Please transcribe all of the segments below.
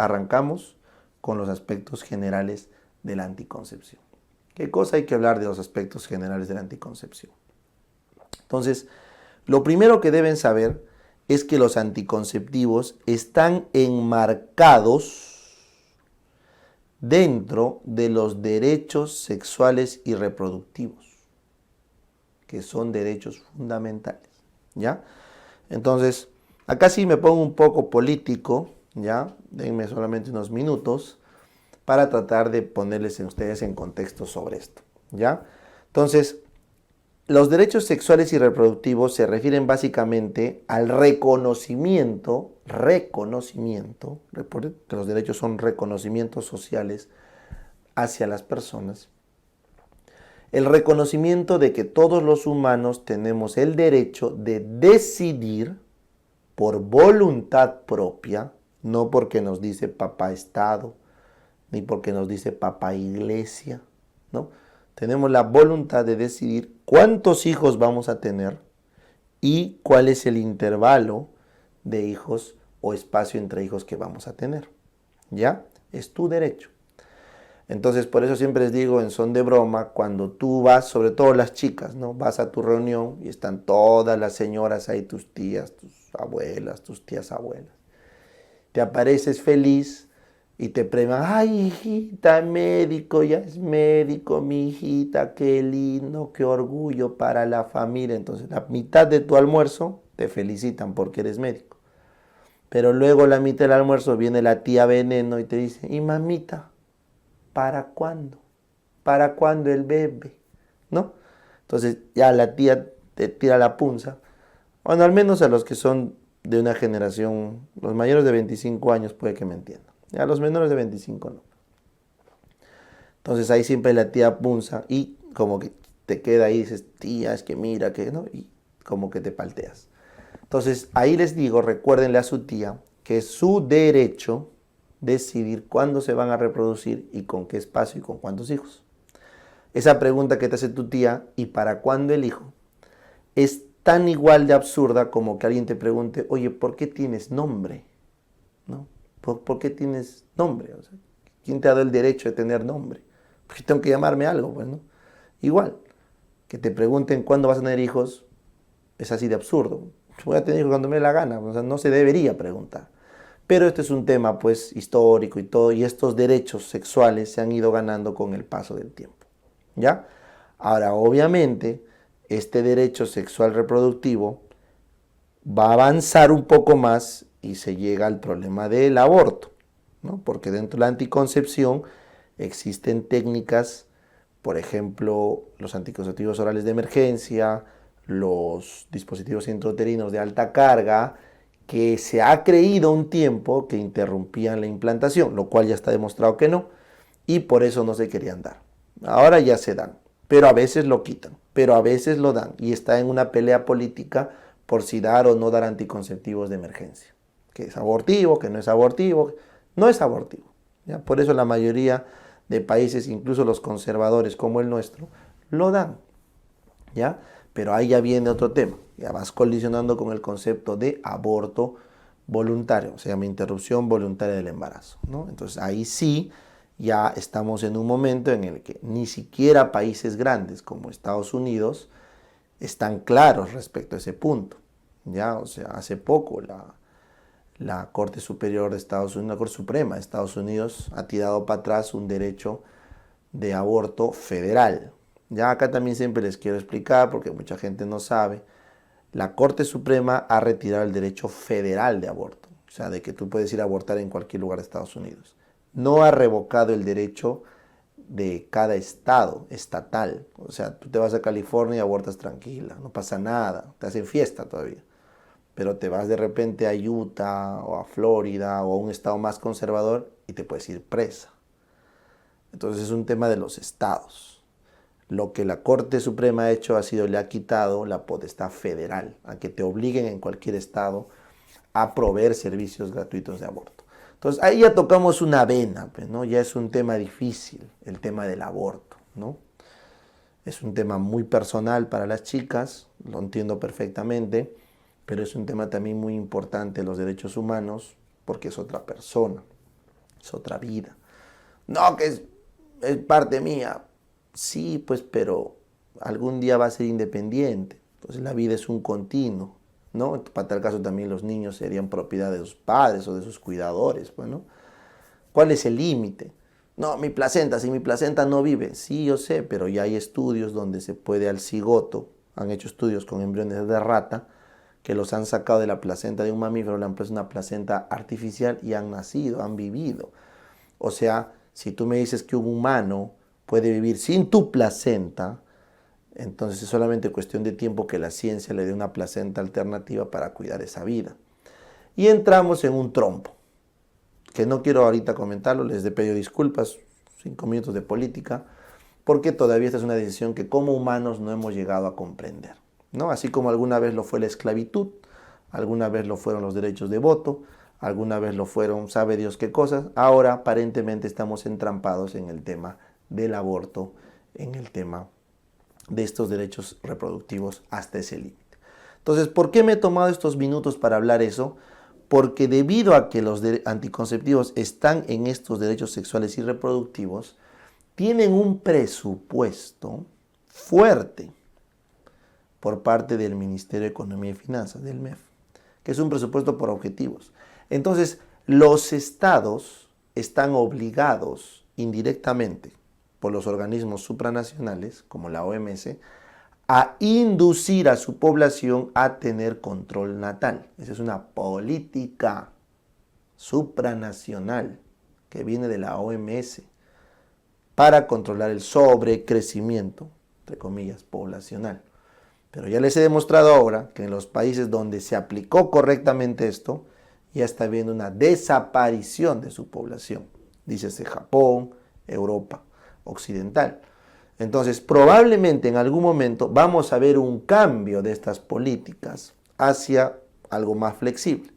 arrancamos con los aspectos generales de la anticoncepción. ¿Qué cosa hay que hablar de los aspectos generales de la anticoncepción? Entonces, lo primero que deben saber es que los anticonceptivos están enmarcados dentro de los derechos sexuales y reproductivos, que son derechos fundamentales, ¿ya? Entonces, acá sí me pongo un poco político, ¿ya? Denme solamente unos minutos para tratar de ponerles a ustedes en contexto sobre esto, ¿ya? Entonces, los derechos sexuales y reproductivos se refieren básicamente al reconocimiento, recuerden que los derechos son reconocimientos sociales hacia las personas, el reconocimiento de que todos los humanos tenemos el derecho de decidir por voluntad propia, no porque nos dice papá Estado, ni porque nos dice papá Iglesia, ¿no? Tenemos la voluntad de decidir cuántos hijos vamos a tener y cuál es el intervalo de hijos o espacio entre hijos que vamos a tener, ¿ya? Es tu derecho. Entonces, por eso siempre les digo en son de broma, cuando tú vas, sobre todo las chicas, ¿no? Vas a tu reunión y están todas las señoras ahí, tus tías, tus abuelas, tus tías abuelas. Te apareces feliz y te premian, ay hijita, médico, ya es médico, mi hijita, qué lindo, qué orgullo para la familia. Entonces, la mitad de tu almuerzo te felicitan porque eres médico. Pero luego la mitad del almuerzo viene la tía veneno y te dice, y mamita, ¿para cuándo? ¿Para cuándo el bebé? ¿No? Entonces ya la tía te tira la punza. Bueno, al menos a los que son de una generación, los mayores de 25 años puede que me entiendan. A los menores de 25 no. Entonces ahí siempre la tía punza y como que te queda ahí y dices, tía, es que mira, que no, y como que te palteas. Entonces ahí les digo, recuérdenle a su tía que es su derecho decidir cuándo se van a reproducir y con qué espacio y con cuántos hijos. Esa pregunta que te hace tu tía, ¿y para cuándo el hijo? Es tan igual de absurda como que alguien te pregunte, oye, ¿por qué tienes nombre? ¿No? ¿Por qué tienes nombre? O sea, ¿quién te ha dado el derecho de tener nombre? Porque tengo que llamarme algo, pues, ¿no? Igual, que te pregunten cuándo vas a tener hijos, es así de absurdo. Voy a tener hijos cuando me dé la gana, o sea, no se debería preguntar. Pero este es un tema, pues, histórico y todo, y estos derechos sexuales se han ido ganando con el paso del tiempo, ¿ya? Ahora, obviamente, este derecho sexual reproductivo va a avanzar un poco más y se llega al problema del aborto, ¿no? Porque dentro de la anticoncepción existen técnicas, por ejemplo, los anticonceptivos orales de emergencia, los dispositivos intrauterinos de alta carga, que se ha creído un tiempo que interrumpían la implantación, lo cual ya está demostrado que no, y por eso no se querían dar. Ahora ya se dan, pero a veces lo quitan, pero a veces lo dan, y está en una pelea política por si dar o no dar anticonceptivos de emergencia, que es abortivo, que no es abortivo, no es abortivo, ¿ya? Por eso la mayoría de países, incluso los conservadores como el nuestro, lo dan, ¿ya? Pero ahí ya viene otro tema, ya vas colisionando con el concepto de aborto voluntario, se llama interrupción voluntaria del embarazo, ¿no? Entonces ahí sí ya estamos en un momento en el que ni siquiera países grandes como Estados Unidos están claros respecto a ese punto, ¿ya? O sea, hace poco la Corte Superior de Estados Unidos, la Corte Suprema de Estados Unidos ha tirado para atrás un derecho de aborto federal. Ya acá también siempre les quiero explicar, porque mucha gente no sabe, la Corte Suprema ha retirado el derecho federal de aborto, o sea, de que tú puedes ir a abortar en cualquier lugar de Estados Unidos. No ha revocado el derecho de cada estado, estatal. O sea, tú te vas a California y abortas tranquila, no pasa nada, te hacen fiesta todavía. Pero te vas de repente a Utah o a Florida o a un estado más conservador y te puedes ir presa. Entonces es un tema de los estados. Lo que la Corte Suprema ha hecho ha sido, le ha quitado la potestad federal a que te obliguen en cualquier estado a proveer servicios gratuitos de aborto. Entonces ahí ya tocamos una vena, pues, ¿no? Ya es un tema difícil, el tema del aborto, ¿no? Es un tema muy personal para las chicas, lo entiendo perfectamente, pero es un tema también muy importante, los derechos humanos, porque es otra persona. es otra vida. No, que es parte mía. Sí, pues, pero algún día va a ser independiente. Entonces la vida es un continuo, ¿no? Para tal caso también los niños serían propiedad de sus padres o de sus cuidadores, pues, ¿no? ¿Cuál es el límite? No, mi placenta, si mi placenta no vive. Sí, yo sé, pero ya hay estudios donde se puede al cigoto, han hecho estudios con embriones de rata, que los han sacado de la placenta de un mamífero, le han puesto una placenta artificial y han nacido, han vivido. O sea, si tú me dices que un humano puede vivir sin tu placenta, entonces es solamente cuestión de tiempo que la ciencia le dé una placenta alternativa para cuidar esa vida. Y entramos en un trompo, que no quiero ahorita comentarlo, les pido disculpas, 5 minutos de política, porque todavía esta es una decisión que como humanos no hemos llegado a comprender, ¿no? Así como alguna vez lo fue la esclavitud, alguna vez lo fueron los derechos de voto, alguna vez lo fueron sabe Dios qué cosas, ahora aparentemente estamos entrampados en el tema del aborto, en el tema de estos derechos reproductivos hasta ese límite. Entonces, ¿por qué me he tomado estos minutos para hablar eso? Porque debido a que los anticonceptivos están en estos derechos sexuales y reproductivos, tienen un presupuesto fuerte por parte del Ministerio de Economía y Finanzas, del MEF, que es un presupuesto por objetivos. Entonces, los estados están obligados indirectamente por los organismos supranacionales, como la OMS, a inducir a su población a tener control natal. Esa es una política supranacional que viene de la OMS para controlar el sobrecrecimiento, entre comillas, poblacional. Pero ya les he demostrado ahora que en los países donde se aplicó correctamente esto, ya está habiendo una desaparición de su población. Dícese Japón, Europa occidental. Entonces, probablemente en algún momento vamos a ver un cambio de estas políticas hacia algo más flexible.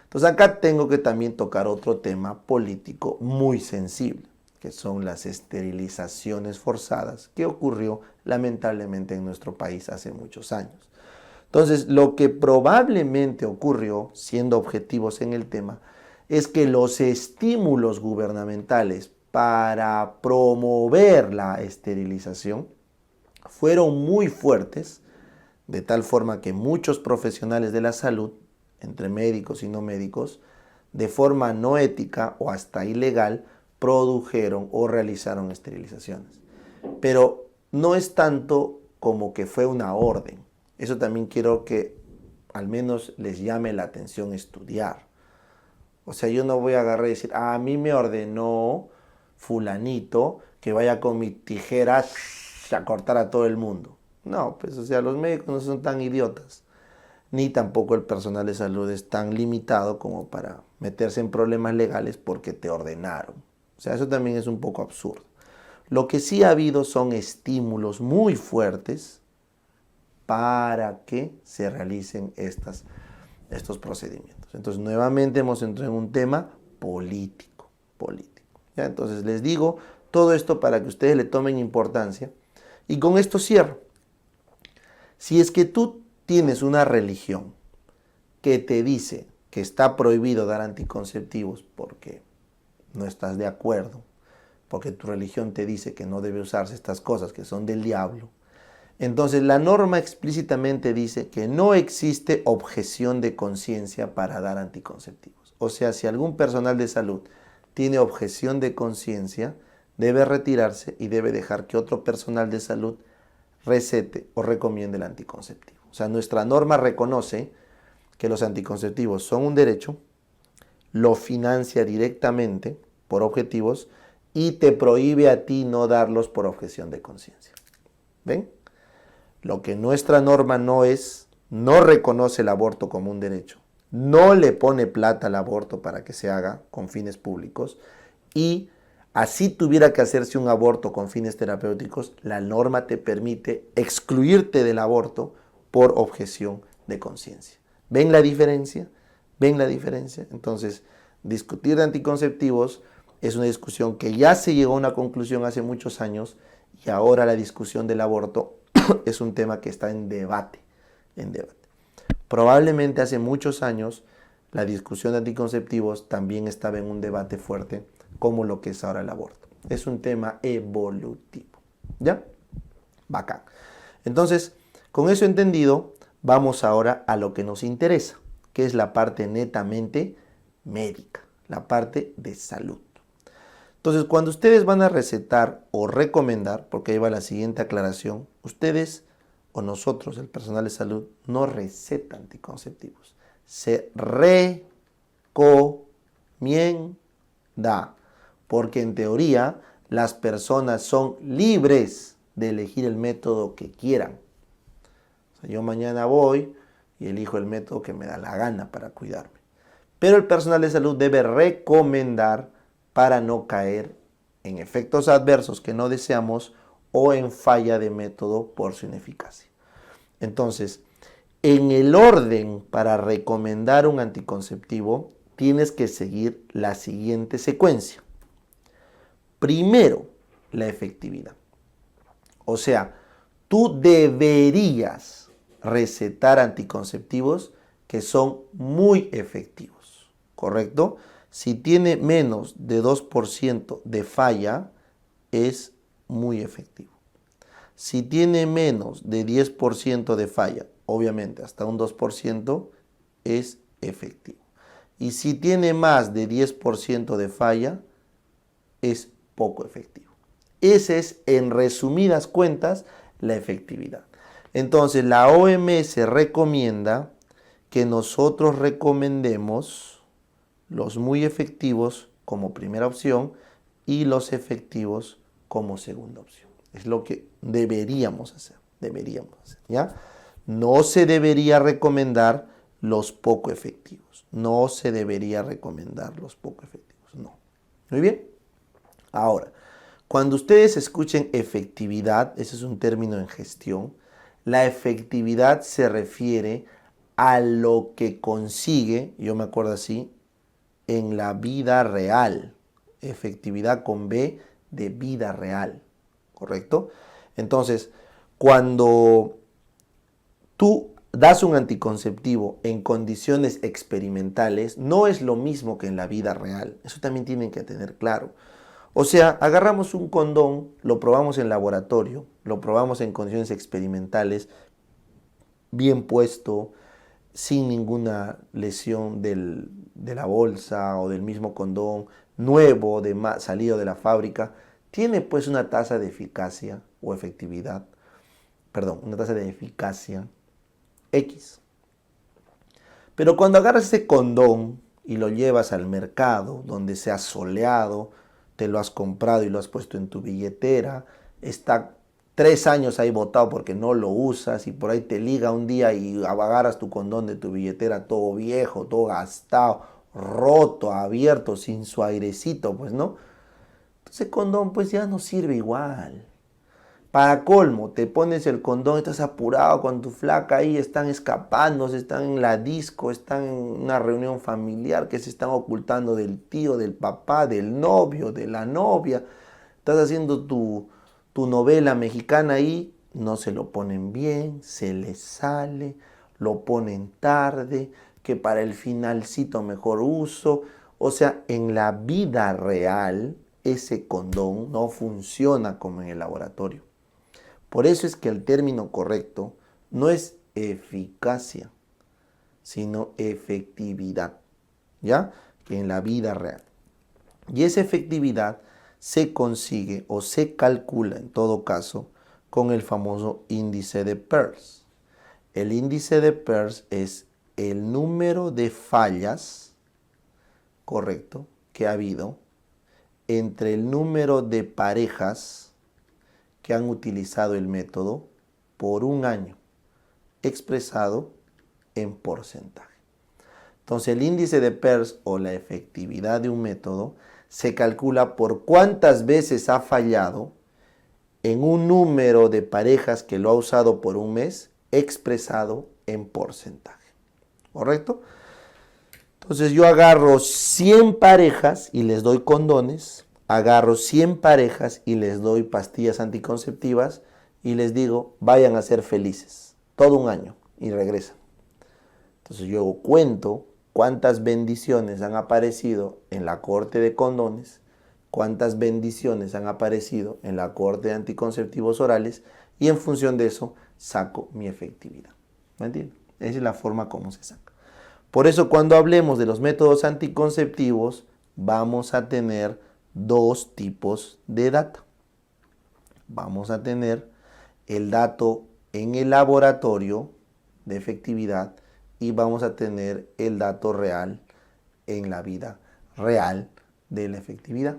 Entonces, acá tengo que también tocar otro tema político muy sensible, que son las esterilizaciones forzadas, que ocurrió lamentablemente en nuestro país hace muchos años. Entonces, lo que probablemente ocurrió, siendo objetivos en el tema, es que los estímulos gubernamentales para promover la esterilización fueron muy fuertes, de tal forma que muchos profesionales de la salud, entre médicos y no médicos, de forma no ética o hasta ilegal, produjeron o realizaron esterilizaciones. Pero no es tanto como que fue una orden. Eso también quiero que al menos les llame la atención estudiar. O sea, yo no voy a agarrar y decir, a mí me ordenó fulanito que vaya con mi tijera a cortar a todo el mundo. No, pues o sea, los médicos no son tan idiotas, ni tampoco el personal de salud es tan limitado como para meterse en problemas legales porque te ordenaron. O sea, eso también es un poco absurdo. Lo que sí ha habido son estímulos muy fuertes para que se realicen estos procedimientos. Entonces, nuevamente hemos entrado en un tema político. ¿Ya? Entonces, les digo todo esto para que ustedes le tomen importancia. Y con esto cierro. Si es que tú tienes una religión que te dice que está prohibido dar anticonceptivos porque no estás de acuerdo, porque tu religión te dice que no debe usarse estas cosas que son del diablo, entonces la norma explícitamente dice que no existe objeción de conciencia para dar anticonceptivos. O sea, si algún personal de salud tiene objeción de conciencia, debe retirarse y debe dejar que otro personal de salud recete o recomiende el anticonceptivo. O sea, nuestra norma reconoce que los anticonceptivos son un derecho, lo financia directamente por objetivos y te prohíbe a ti no darlos por objeción de conciencia. ¿Ven? Lo que nuestra norma no es, no reconoce el aborto como un derecho, no le pone plata al aborto para que se haga con fines públicos y así tuviera que hacerse un aborto con fines terapéuticos, la norma te permite excluirte del aborto por objeción de conciencia. ¿Ven la diferencia? ¿Ven la diferencia? Entonces, discutir de anticonceptivos es una discusión que ya se llegó a una conclusión hace muchos años y ahora la discusión del aborto es un tema que está en debate. Probablemente hace muchos años la discusión de anticonceptivos también estaba en un debate fuerte como lo que es ahora el aborto. Es un tema evolutivo. ¿Ya? Bacán. Entonces, con eso entendido, vamos ahora a lo que nos interesa, que es la parte netamente médica, la parte de salud. Entonces, cuando ustedes van a recetar o recomendar, porque ahí va la siguiente aclaración, ustedes o nosotros, el personal de salud, no receta anticonceptivos. Se recomienda, porque en teoría las personas son libres de elegir el método que quieran. O sea, yo mañana voy y elijo el método que me da la gana para cuidarme. Pero el personal de salud debe recomendar para no caer en efectos adversos que no deseamos o en falla de método por su ineficacia. Entonces, en el orden para recomendar un anticonceptivo, tienes que seguir la siguiente secuencia. Primero, la efectividad. O sea, tú deberías recetar anticonceptivos que son muy efectivos, ¿correcto? Si tiene menos de 2% de falla, es muy efectivo. Si tiene menos de 10% de falla, obviamente hasta un 2%, es efectivo. Y si tiene más de 10% de falla, es poco efectivo. Esa es, en resumidas cuentas, la efectividad. Entonces, la OMS recomienda que nosotros recomendemos los muy efectivos como primera opción y los efectivos como segunda opción. Es lo que deberíamos hacer, ¿ya? No se debería recomendar los poco efectivos. No se debería recomendar los poco efectivos, no. Muy bien. Ahora, cuando ustedes escuchen efectividad, ese es un término en gestión, la efectividad se refiere a lo que consigue, yo me acuerdo así, en la vida real. Efectividad con B de vida real, ¿correcto? Entonces, cuando tú das un anticonceptivo en condiciones experimentales, no es lo mismo que en la vida real. Eso también tienen que tener claro. O sea, agarramos un condón, lo probamos en laboratorio, lo probamos en condiciones experimentales, bien puesto, sin ninguna lesión de la bolsa o del mismo condón, nuevo, salido de la fábrica, tiene pues una tasa de eficacia o efectividad, perdón, una tasa de eficacia X. Pero cuando agarras ese condón y lo llevas al mercado, donde se ha soleado, te lo has comprado y lo has puesto en tu billetera, está 3 años ahí botado porque no lo usas y por ahí te liga un día y agarras tu condón de tu billetera todo viejo, todo gastado, roto, abierto, sin su airecito, pues no. Ese condón pues ya no sirve igual. Para colmo, te pones el condón, estás apurado con tu flaca ahí, están escapándose, están en la disco, están en una reunión familiar que se están ocultando del tío, del papá, del novio, de la novia. Estás haciendo tu novela mexicana ahí, no se lo ponen bien, se les sale, lo ponen tarde, que para el finalcito mejor uso. O sea, en la vida real, ese condón no funciona como en el laboratorio. Por eso es que el término correcto no es eficacia, sino efectividad, ¿ya? Que en la vida real. Y esa efectividad se consigue o se calcula en todo caso con el famoso índice de Peirce. El índice de Peirce es el número de fallas, correcto, que ha habido entre el número de parejas que han utilizado el método por un año, expresado en porcentaje. Entonces, el índice de Peirce o la efectividad de un método se calcula por cuántas veces ha fallado en un número de parejas que lo ha usado por un mes, expresado en porcentaje. ¿Correcto? Entonces, yo agarro 100 parejas y les doy condones, agarro 100 parejas y les doy pastillas anticonceptivas y les digo, vayan a ser felices, todo un año y regresan. Entonces yo cuento cuántas bendiciones han aparecido en la corte de condones, cuántas bendiciones han aparecido en la cohorte de anticonceptivos orales y en función de eso saco mi efectividad. ¿Me entiendes? Esa es la forma como se saca. Por eso cuando hablemos de los métodos anticonceptivos vamos a tener dos tipos de data. Vamos a tener el dato en el laboratorio de efectividad y vamos a tener el dato real en la vida real de la efectividad,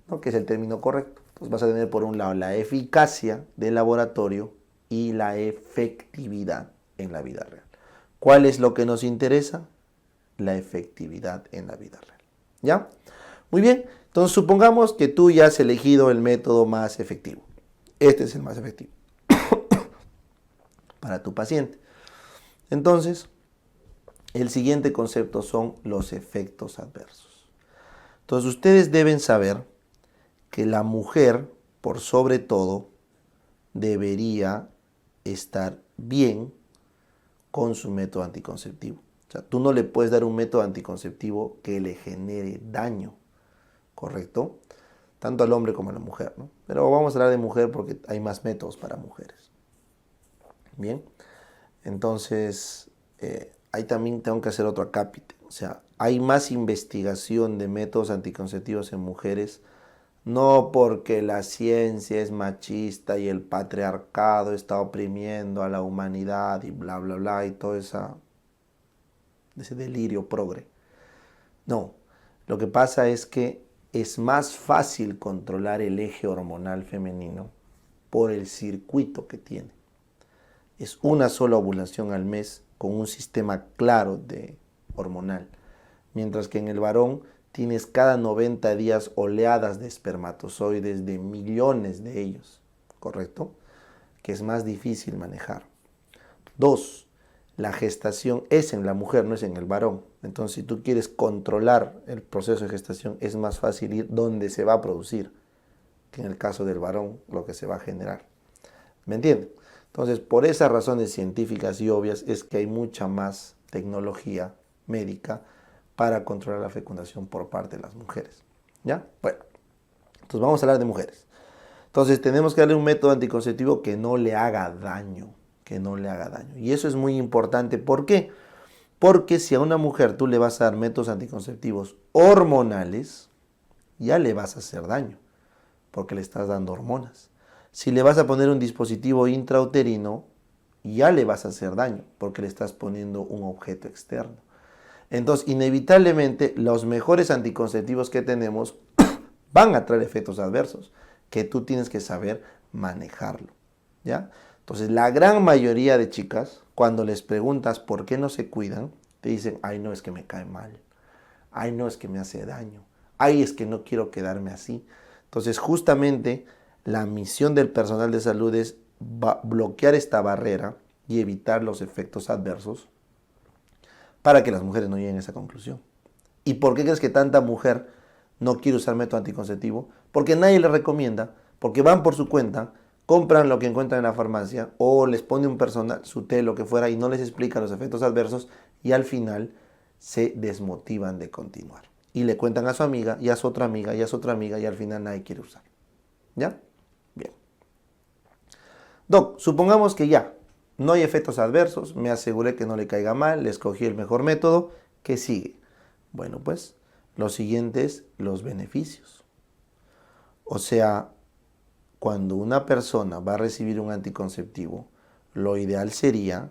¿no? Que es el término correcto. Entonces vas a tener por un lado la eficacia del laboratorio y la efectividad en la vida real. ¿Cuál es lo que nos interesa? La efectividad en la vida real. ¿Ya? Muy bien, entonces supongamos que tú ya has elegido el método más efectivo. Este es el más efectivo para tu paciente. Entonces, el siguiente concepto son los efectos adversos. Entonces, ustedes deben saber que la mujer, por sobre todo, debería estar bien con su método anticonceptivo. O sea, tú no le puedes dar un método anticonceptivo que le genere daño, ¿correcto? Tanto al hombre como a la mujer, ¿no? Pero vamos a hablar de mujer porque hay más métodos para mujeres. Bien, entonces ahí también tengo que hacer otro acápite. O sea, hay más investigación de métodos anticonceptivos en mujeres, no porque la ciencia es machista y el patriarcado está oprimiendo a la humanidad y bla, bla, bla, y todo ese delirio progre. No, lo que pasa es que es más fácil controlar el eje hormonal femenino por el circuito que tiene. Es una sola ovulación al mes con un sistema claro de hormonal, mientras que en el varón tienes cada 90 días oleadas de espermatozoides, de millones de ellos, ¿correcto? Que es más difícil manejar. 2. La gestación es en la mujer, no es en el varón. Entonces, si tú quieres controlar el proceso de gestación, es más fácil ir donde se va a producir, que en el caso del varón, lo que se va a generar. ¿Me entienden? Entonces, por esas razones científicas y obvias, es que hay mucha más tecnología médica para controlar la fecundación por parte de las mujeres. ¿Ya? Bueno, entonces vamos a hablar de mujeres. Entonces, tenemos que darle un método anticonceptivo que no le haga daño. Que no le haga daño. Y eso es muy importante. ¿Por qué? Porque si a una mujer tú le vas a dar métodos anticonceptivos hormonales, ya le vas a hacer daño, porque le estás dando hormonas. Si le vas a poner un dispositivo intrauterino, ya le vas a hacer daño, porque le estás poniendo un objeto externo. Entonces, inevitablemente, los mejores anticonceptivos que tenemos van a traer efectos adversos, que tú tienes que saber manejarlo, ¿ya? Entonces, la gran mayoría de chicas, cuando les preguntas por qué no se cuidan, te dicen, ay, no, es que me cae mal. Ay, no, es que me hace daño. Ay, es que no quiero quedarme así. Entonces, justamente, la misión del personal de salud es bloquear esta barrera y evitar los efectos adversos para que las mujeres no lleguen a esa conclusión. ¿Y por qué crees que tanta mujer no quiere usar método anticonceptivo? Porque nadie le recomienda, porque van por su cuenta, compran lo que encuentran en la farmacia o les pone un personal, su té, lo que fuera, y no les explica los efectos adversos y al final se desmotivan de continuar. Y le cuentan a su amiga, y a su otra amiga, y a su otra amiga, y al final nadie quiere usar. ¿Ya? Bien. Doc, supongamos que ya no hay efectos adversos, me aseguré que no le caiga mal, le escogí el mejor método, ¿qué sigue? Bueno, pues lo siguiente es los beneficios. O sea, cuando una persona va a recibir un anticonceptivo, lo ideal sería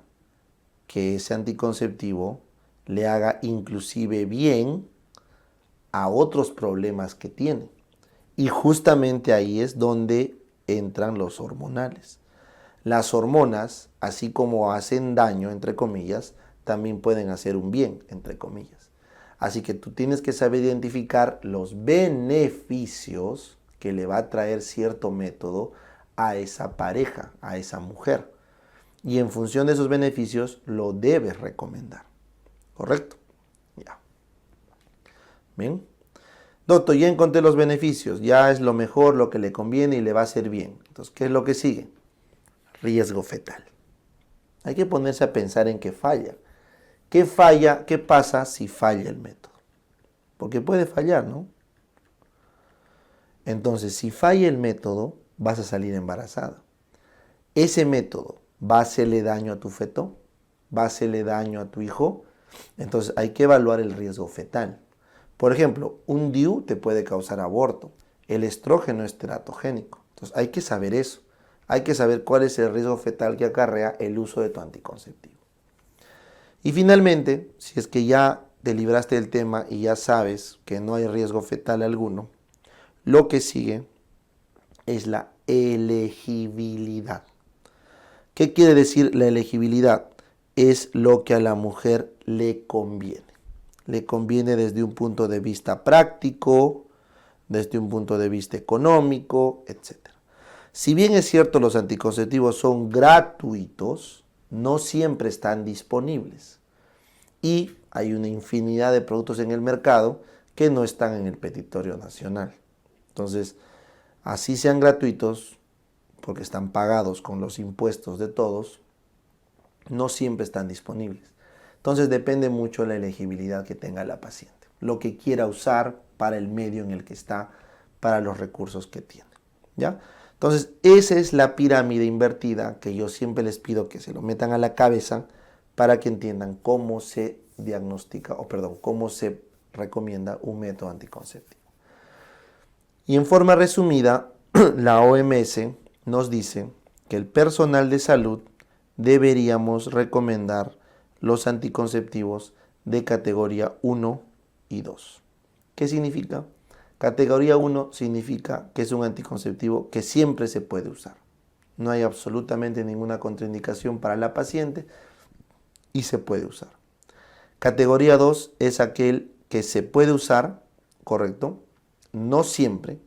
que ese anticonceptivo le haga inclusive bien a otros problemas que tiene. Y justamente ahí es donde entran los hormonales. Las hormonas, así como hacen daño, entre comillas, también pueden hacer un bien, entre comillas. Así que tú tienes que saber identificar los beneficios que le va a traer cierto método a esa pareja, a esa mujer. Y en función de esos beneficios lo debes recomendar. ¿Correcto? Ya. Bien. Doctor, ya encontré los beneficios, ya es lo mejor, lo que le conviene y le va a hacer bien. Entonces, ¿qué es lo que sigue? Riesgo fetal. Hay que ponerse a pensar en qué falla. ¿Qué falla? ¿Qué pasa si falla el método? Porque puede fallar, ¿no? Entonces, si falla el método, vas a salir embarazada. Ese método va a hacerle daño a tu feto, va a hacerle daño a tu hijo. Entonces, hay que evaluar el riesgo fetal. Por ejemplo, un DIU te puede causar aborto. El estrógeno es teratogénico. Entonces, hay que saber eso. Hay que saber cuál es el riesgo fetal que acarrea el uso de tu anticonceptivo. Y finalmente, si es que ya te libraste del tema y ya sabes que no hay riesgo fetal alguno, lo que sigue es la elegibilidad. ¿Qué quiere decir la elegibilidad? Es lo que a la mujer le conviene. Le conviene desde un punto de vista práctico, desde un punto de vista económico, etc. Si bien es cierto los anticonceptivos son gratuitos, no siempre están disponibles. Y hay una infinidad de productos en el mercado que no están en el petitorio nacional. Entonces, así sean gratuitos, porque están pagados con los impuestos de todos, no siempre están disponibles. Entonces depende mucho de la elegibilidad que tenga la paciente, lo que quiera usar para el medio en el que está, para los recursos que tiene. ¿Ya? Entonces esa es la pirámide invertida que yo siempre les pido que se lo metan a la cabeza para que entiendan cómo se diagnostica, cómo se recomienda un método anticonceptivo. Y en forma resumida, la OMS nos dice que el personal de salud deberíamos recomendar los anticonceptivos de categoría 1 y 2. ¿Qué significa? Categoría 1 significa que es un anticonceptivo que siempre se puede usar. No hay absolutamente ninguna contraindicación para la paciente y se puede usar. Categoría 2 es aquel que se puede usar, ¿correcto? No siempre,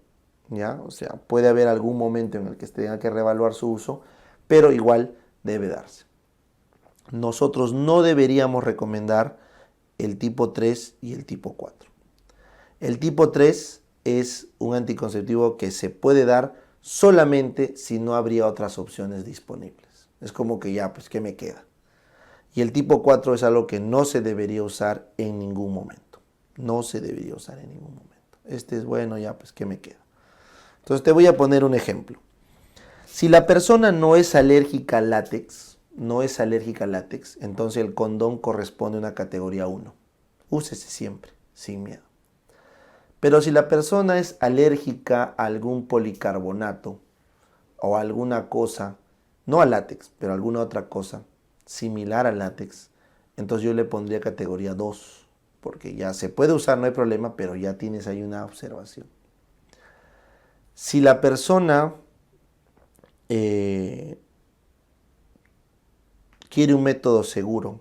¿ya? O sea, puede haber algún momento en el que se tenga que reevaluar su uso, pero igual debe darse. Nosotros no deberíamos recomendar el tipo 3 y el tipo 4. El tipo 3 es un anticonceptivo que se puede dar solamente si no habría otras opciones disponibles. Es como que ya, pues, ¿qué me queda? Y el tipo 4 es algo que no se debería usar en ningún momento. No se debería usar en ningún momento. Este es bueno, ya, pues, ¿qué me queda? Entonces te voy a poner un ejemplo. Si la persona no es alérgica al látex, entonces el condón corresponde a una categoría 1. Úsese siempre, sin miedo. Pero si la persona es alérgica a algún policarbonato o alguna cosa, no al látex, pero alguna otra cosa similar al látex, entonces yo le pondría categoría 2, porque ya se puede usar, no hay problema, pero ya tienes ahí una observación. Si la persona quiere un método seguro,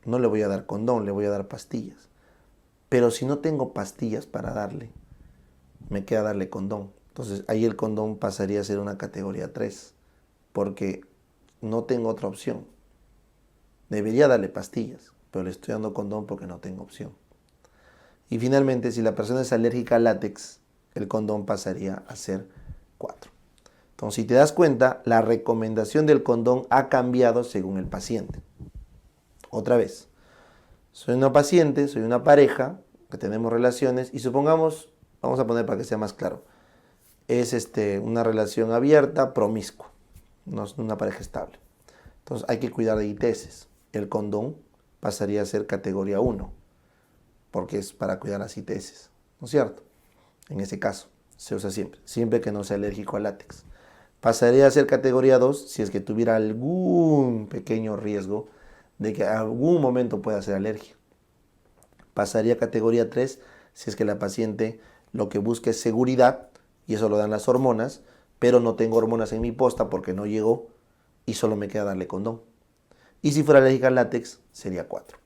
no le voy a dar condón, le voy a dar pastillas. Pero si no tengo pastillas para darle, me queda darle condón. Entonces ahí el condón pasaría a ser una categoría 3, porque no tengo otra opción. Debería darle pastillas, pero le estoy dando condón porque no tengo opción. Y finalmente, si la persona es alérgica al látex, el condón pasaría a ser 4. Entonces, si te das cuenta, la recomendación del condón ha cambiado según el paciente. Otra vez, soy una paciente, soy una pareja, que tenemos relaciones, y supongamos, vamos a poner para que sea más claro, es una relación abierta, promiscua, no es una pareja estable. Entonces hay que cuidar de ITS. El condón pasaría a ser categoría 1, porque es para cuidar las ITS, ¿no es cierto? En ese caso, se usa siempre que no sea alérgico al látex. Pasaría a ser categoría 2 si es que tuviera algún pequeño riesgo de que en algún momento pueda ser alergia. Pasaría a categoría 3 si es que la paciente lo que busca es seguridad, y eso lo dan las hormonas, pero no tengo hormonas en mi posta porque no llegó y solo me queda darle condón. Y si fuera alérgica al látex, sería 4.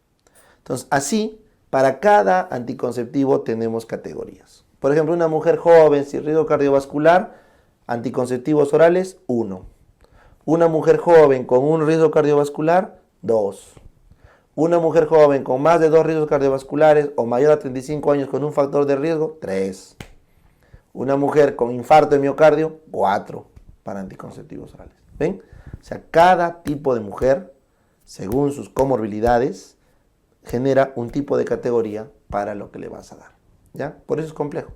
Entonces, así, para cada anticonceptivo tenemos categorías. Por ejemplo, una mujer joven sin riesgo cardiovascular, anticonceptivos orales, 1. Una mujer joven con un riesgo cardiovascular, 2. Una mujer joven con más de 2 riesgos cardiovasculares o mayor a 35 años con un factor de riesgo, 3. Una mujer con infarto de miocardio, 4 para anticonceptivos orales. ¿Ven? O sea, cada tipo de mujer, según sus comorbilidades, genera un tipo de categoría para lo que le vas a dar. ¿Ya? Por eso es complejo.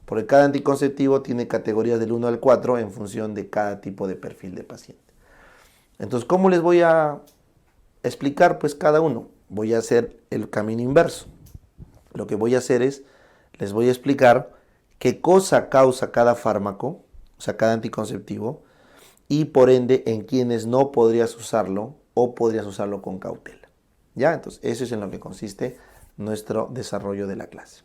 porque cada anticonceptivo tiene categorías del 1 al 4 en función de cada tipo de perfil de paciente. Entonces, ¿cómo les voy a explicar? Pues cada uno. Voy a hacer el camino inverso. Lo que voy a hacer es, les voy a explicar qué cosa causa cada fármaco, o sea, cada anticonceptivo, y por ende en quienes no podrías usarlo o podrías usarlo con cautela. ¿Ya? Entonces, eso es en lo que consiste nuestro desarrollo de la clase.